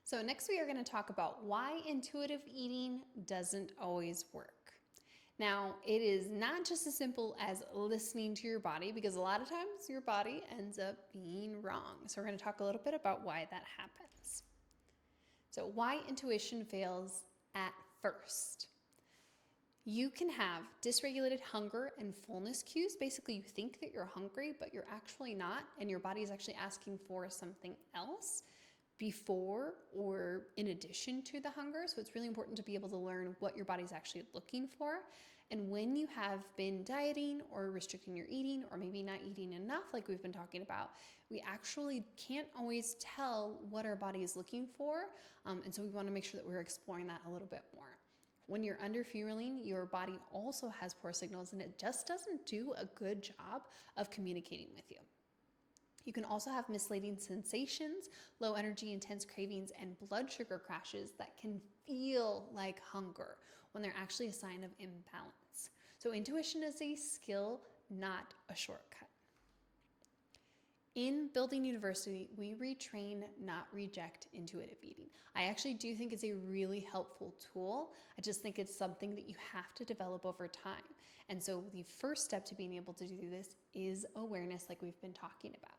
So next we are going to talk about why intuitive eating doesn't always work. Now, it is not just as simple as listening to your body, because a lot of times your body ends up being wrong. So we're going to talk a little bit about why that happens. So why intuition fails at first. You can have dysregulated hunger and fullness cues. Basically, you think that you're hungry, but you're actually not, and your body is actually asking for something else before or in addition to the hunger. So it's really important to be able to learn what your body's actually looking for. And when you have been dieting or restricting your eating, or maybe not eating enough, like we've been talking about, we actually can't always tell what our body is looking for. And so we want to make sure that we're exploring that a little bit more. When you're under fueling, your body also has poor signals, and it just doesn't do a good job of communicating with you. You can also have misleading sensations, low energy, intense cravings, and blood sugar crashes that can feel like hunger when they're actually a sign of imbalance. So intuition is a skill, not a shortcut. In Building University, we retrain, not reject intuitive eating. I actually do think it's a really helpful tool. I just think it's something that you have to develop over time. And so the first step to being able to do this is awareness, like we've been talking about.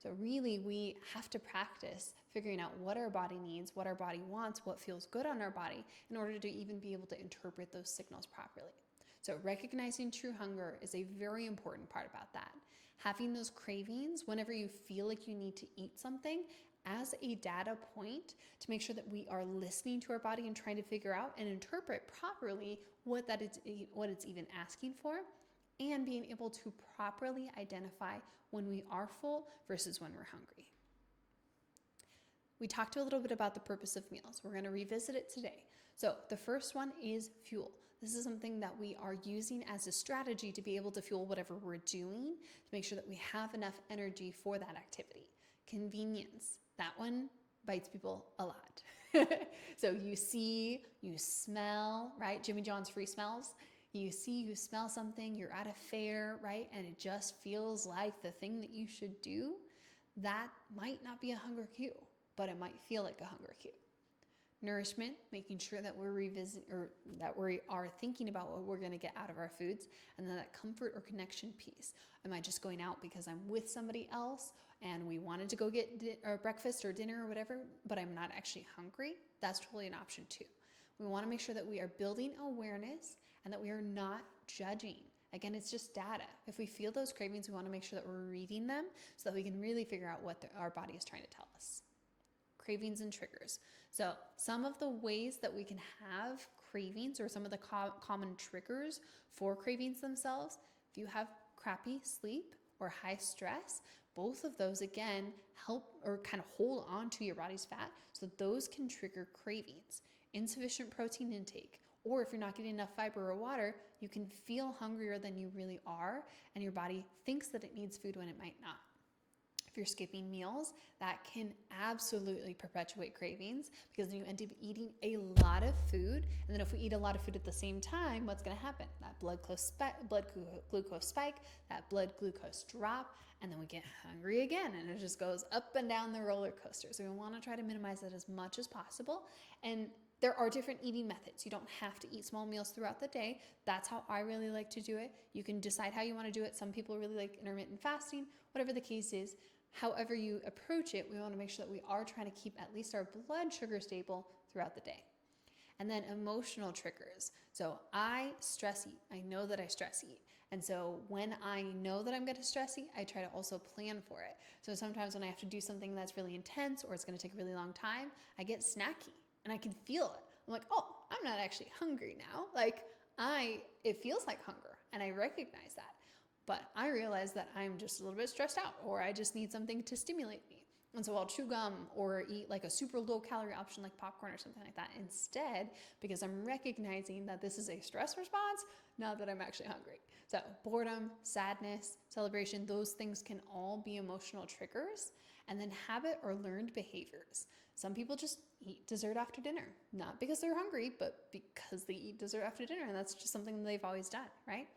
So really, we have to practice figuring out what our body needs, what our body wants, what feels good on our body, in order to even be able to interpret those signals properly. So recognizing true hunger is a very important part about that. Having those cravings whenever you feel like you need to eat something as a data point to make sure that we are listening to our body and trying to figure out and interpret properly what it's even asking for, and being able to properly identify when we are full versus when we're hungry. We talked a little bit about the purpose of meals. We're going to revisit it today. So the first one is fuel. This is something that we are using as a strategy to be able to fuel whatever we're doing, to make sure that we have enough energy for that activity. Convenience. That one bites people a lot. So you see, you smell, right? Jimmy John's free smells. You see, you smell something, you're at a fair, right? And it just feels like the thing that you should do. That might not be a hunger cue, but it might feel like a hunger cue. Nourishment, making sure that we're revisiting, or that we are thinking about what we're going to get out of our foods. And then that comfort or connection piece. Am I just going out because I'm with somebody else and we wanted to go get breakfast or dinner or whatever, but I'm not actually hungry? That's totally an option too. We want to make sure that we are building awareness and that we are not judging. Again, it's just data. If we feel those cravings, we want to make sure that we're reading them so that we can really figure out what our body is trying to tell us. Cravings and triggers. So some of the ways that we can have cravings, or some of the common triggers for cravings themselves, if you have crappy sleep or high stress, both of those again help or kind of hold on to your body's fat, so those can trigger cravings. Insufficient protein intake, or if you're not getting enough fiber or water, you can feel hungrier than you really are, and your body thinks that it needs food when it might not. If you're skipping meals, that can absolutely perpetuate cravings, because then you end up eating a lot of food. And then if we eat a lot of food at the same time, what's going to happen? That blood glucose spike, that blood glucose drop, and then we get hungry again. And it just goes up and down the roller coaster. So we want to try to minimize that as much as possible. And there are different eating methods. You don't have to eat small meals throughout the day. That's how I really like to do it. You can decide how you want to do it. Some people really like intermittent fasting, whatever the case is. However you approach it, we want to make sure that we are trying to keep at least our blood sugar stable throughout the day. And then emotional triggers. So I stress eat. I know that I stress eat. And so when I know that I'm going to stress eat, I try to also plan for it. So sometimes when I have to do something that's really intense or it's going to take a really long time, I get snacky and I can feel it. I'm like, oh, I'm not actually hungry now. It feels like hunger, and I recognize that. But I realize that I'm just a little bit stressed out, or I just need something to stimulate me. And so I'll chew gum or eat like a super low calorie option like popcorn or something like that instead, because I'm recognizing that this is a stress response, not that I'm actually hungry. So boredom, sadness, celebration, those things can all be emotional triggers. And then habit or learned behaviors. Some people just eat dessert after dinner, not because they're hungry, but because they eat dessert after dinner. And that's just something they've always done, right?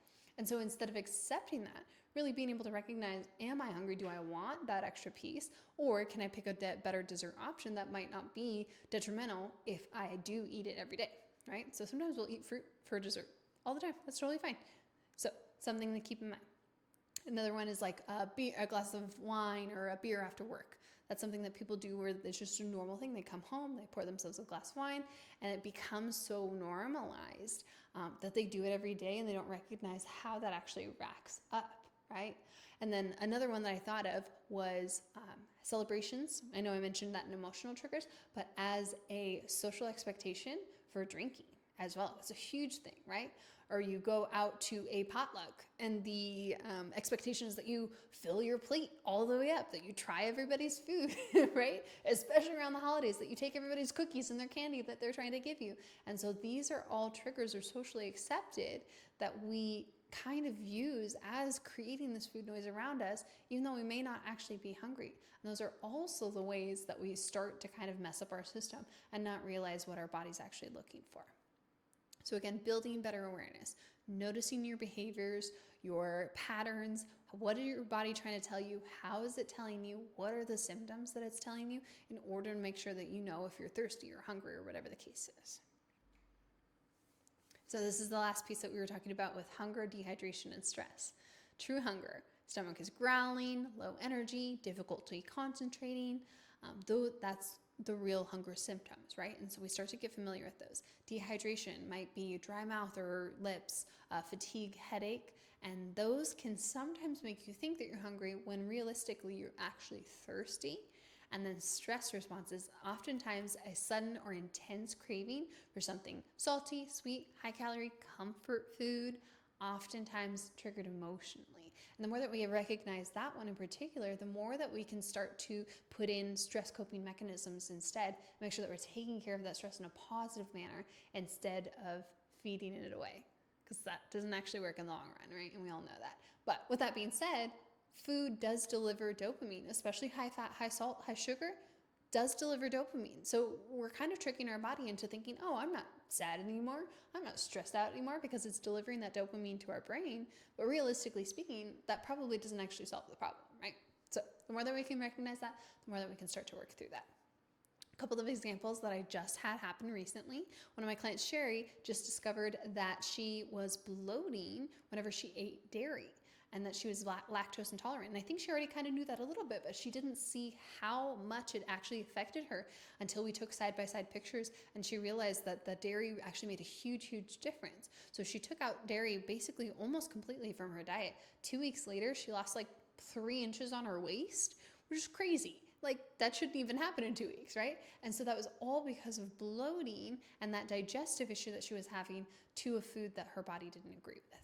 And so instead of accepting that, really being able to recognize, am I hungry? Do I want that extra piece? Or can I pick a better dessert option that might not be detrimental if I do eat it every day, right? So sometimes we'll eat fruit for dessert all the time. That's totally fine. So something to keep in mind. Another one is like a glass of wine or a beer after work. That's something that people do where it's just a normal thing. They come home, they pour themselves a glass of wine, and it becomes so normalized that they do it every day and they don't recognize how that actually racks up, right? And then another one that I thought of was celebrations. I know I mentioned that in emotional triggers, but as a social expectation for drinking as well. It's a huge thing, right? Or you go out to a potluck and the expectation is that you fill your plate all the way up, that you try everybody's food, right? Especially around the holidays, that you take everybody's cookies and their candy that they're trying to give you. And so these are all triggers or socially accepted that we kind of use as creating this food noise around us, even though we may not actually be hungry. And those are also the ways that we start to kind of mess up our system and not realize what our body's actually looking for. So again, building better awareness, noticing your behaviors, your patterns. What is your body trying to tell you? How is it telling you? What are the symptoms that it's telling you in order to make sure that you know if you're thirsty or hungry or whatever the case is. So this is the last piece that we were talking about with hunger, dehydration, and stress. True hunger. Stomach is growling, low energy, difficulty concentrating. That's the real hunger symptoms, right? And so we start to get familiar with those. Dehydration might be dry mouth or lips, fatigue, headache, and those can sometimes make you think that you're hungry when realistically you're actually thirsty. And then stress responses, oftentimes a sudden or intense craving for something salty, sweet, high calorie, comfort food, oftentimes triggered emotionally. And the more that we recognize that one in particular, the more that we can start to put in stress coping mechanisms instead, make sure that we're taking care of that stress in a positive manner instead of feeding it away, because that doesn't actually work in the long run, right? And we all know that. But with that being said, food does deliver dopamine, especially high fat, high salt, high sugar does deliver dopamine. So we're kind of tricking our body into thinking, oh, I'm not sad anymore. I'm not stressed out anymore because it's delivering that dopamine to our brain. But realistically speaking, that probably doesn't actually solve the problem, right? So the more that we can recognize that, the more that we can start to work through that. A couple of examples that I just had happen recently. One of my clients, Sherry, just discovered that she was bloating whenever she ate dairy, and that she was lactose intolerant. And I think she already kind of knew that a little bit, but she didn't see how much it actually affected her until we took side-by-side pictures, and she realized that the dairy actually made a huge, huge difference. So she took out dairy basically almost completely from her diet. 2 weeks later, she lost like 3 inches on her waist, which is crazy. Like, that shouldn't even happen in 2 weeks, right? And so that was all because of bloating and that digestive issue that she was having to a food that her body didn't agree with.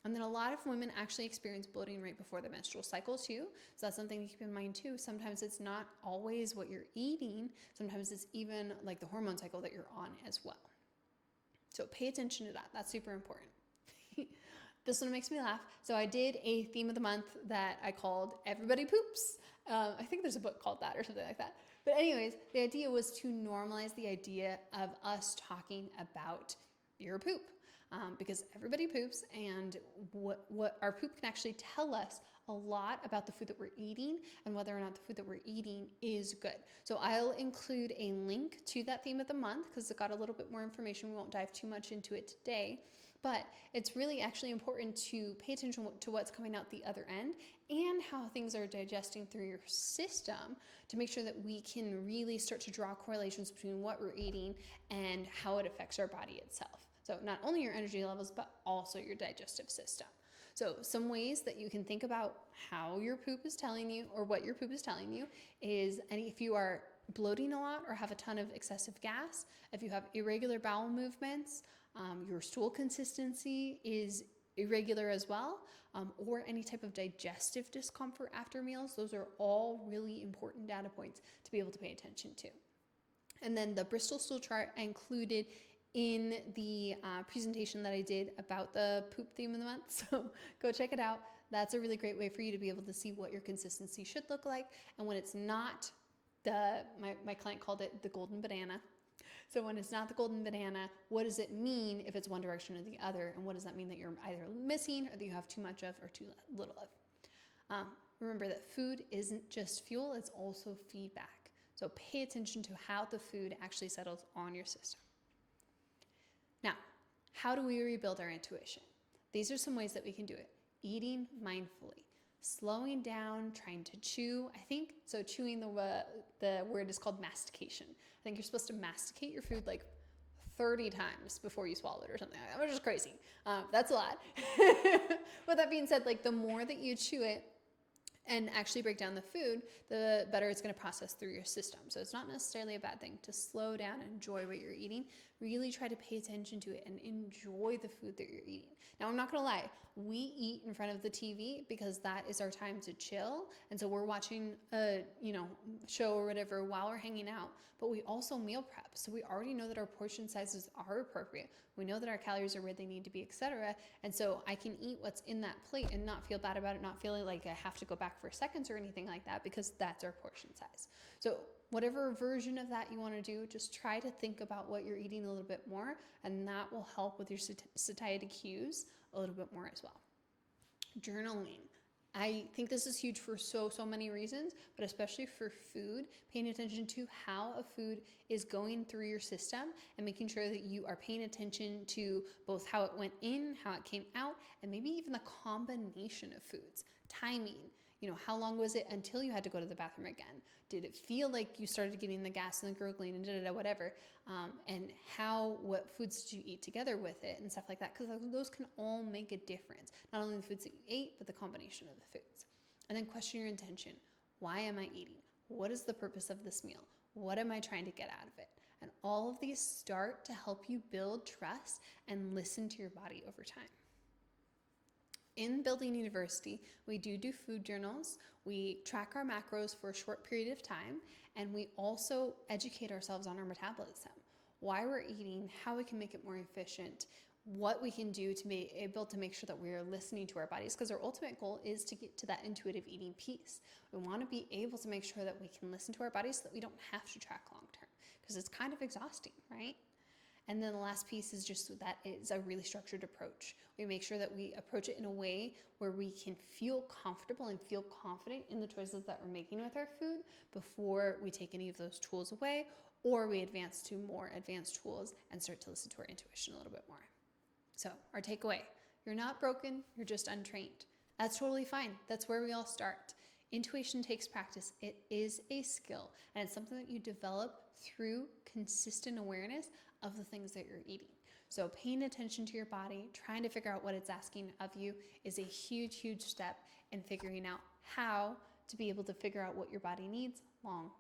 And then a lot of women actually experience bloating right before the menstrual cycle too. So that's something to keep in mind too. Sometimes it's not always what you're eating. Sometimes it's even like the hormone cycle that you're on as well. So pay attention to that. That's super important. This one makes me laugh. So I did a theme of the month that I called Everybody Poops. I think there's a book called that or something like that. But anyways, the idea was to normalize the idea of us talking about your poop. Because everybody poops, and what our poop can actually tell us a lot about the food that we're eating and whether or not the food that we're eating is good. So I'll include a link to that theme of the month because it got a little bit more information. We won't dive too much into it today, but it's really actually important to pay attention to what's coming out the other end and how things are digesting through your system to make sure that we can really start to draw correlations between what we're eating and how it affects our body itself. So not only your energy levels, but also your digestive system. So some ways that you can think about how your poop is telling you or what your poop is telling you is, and if you are bloating a lot or have a ton of excessive gas, if you have irregular bowel movements, your stool consistency is irregular as well, or any type of digestive discomfort after meals, those are all really important data points to be able to pay attention to. And then the Bristol stool chart I included in the presentation that I did about the poop theme of the month. So go check it out. That's a really great way for you to be able to see what your consistency should look like. And when it's not my client called it the golden banana. So when it's not the golden banana, what does it mean if it's one direction or the other? And what does that mean that you're either missing or that you have too much of or too little of? Remember that food isn't just fuel, it's also feedback. So pay attention to how the food actually settles on your system. Now, how do we rebuild our intuition? These are some ways that we can do it. Eating mindfully, slowing down, trying to chew. I think, so chewing, the word is called mastication. I think you're supposed to masticate your food like 30 times before you swallow it or something like that, which is crazy. That's a lot. With that being said, like the more that you chew it, and actually break down the food, the better it's going to process through your system. So it's not necessarily a bad thing to slow down and enjoy what you're eating. Really try to pay attention to it and enjoy the food that you're eating. Now, I'm not going to lie. We eat in front of the TV because that is our time to chill. And so we're watching a show or whatever while we're hanging out. But we also meal prep. So we already know that our portion sizes are appropriate. We know that our calories are where they need to be, etc. And so I can eat what's in that plate and not feel bad about it, not feeling like I have to go back for seconds or anything like that, because that's our portion size. So whatever version of that you want to do, just try to think about what you're eating a little bit more, and that will help with your satiety cues a little bit more as well. Journaling. I think this is huge for so many reasons, but especially for food, paying attention to how a food is going through your system and making sure that you are paying attention to both how it went in, how it came out, and maybe even the combination of foods. Timing. How long was it until you had to go to the bathroom again? Did it feel like you started getting the gas and the gurgling and whatever? And what foods did you eat together with it and stuff like that? Because those can all make a difference. Not only the foods that you ate, but the combination of the foods. And then question your intention. Why am I eating? What is the purpose of this meal? What am I trying to get out of it? And all of these start to help you build trust and listen to your body over time. In Building University, we do food journals, we track our macros for a short period of time, and we also educate ourselves on our metabolism, why we're eating, how we can make it more efficient, what we can do to be able to make sure that we're listening to our bodies, because our ultimate goal is to get to that intuitive eating piece. We want to be able to make sure that we can listen to our bodies so that we don't have to track long term, because it's kind of exhausting, right? And then the last piece is just that it's a really structured approach. We make sure that we approach it in a way where we can feel comfortable and feel confident in the choices that we're making with our food before we take any of those tools away, or we advance to more advanced tools and start to listen to our intuition a little bit more. So our takeaway, you're not broken, you're just untrained. That's totally fine. That's where we all start. Intuition takes practice. It is a skill, and it's something that you develop through consistent awareness of the things that you're eating. So paying attention to your body, trying to figure out what it's asking of you is a huge step in figuring out how to be able to figure out what your body needs long